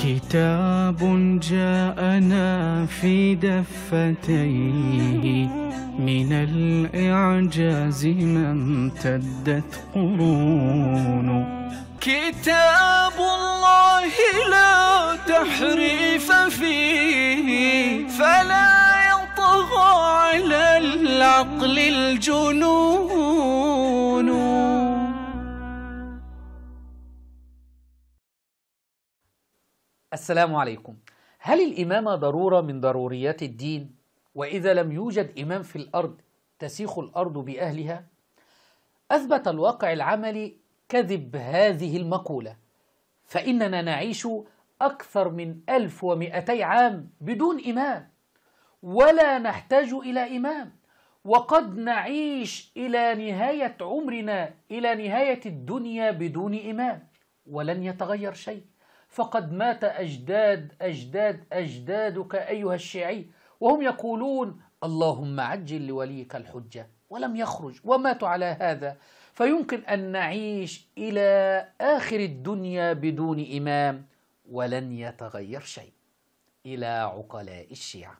كتاب جاءنا في دفتيه من الإعجاز ما امتدت قرون. كتاب الله لا تحريف فيه فلا يطغى على العقل الجنون. السلام عليكم. هل الإمامة ضرورة من ضروريات الدين؟ وإذا لم يوجد إمام في الأرض تسيخ الأرض بأهلها؟ أثبت الواقع العملي كذب هذه المقولة، فإننا نعيش أكثر من 1200 عام بدون إمام، ولا نحتاج إلى إمام، وقد نعيش إلى نهاية عمرنا، إلى نهاية الدنيا بدون إمام، ولن يتغير شيء، فقد مات أجدادك أيها الشيعي وهم يقولون اللهم عجل لوليك الحجة، ولم يخرج وماتوا على هذا. فيمكن أن نعيش إلى آخر الدنيا بدون إمام ولن يتغير شيء. إلى عقلاء الشيعة.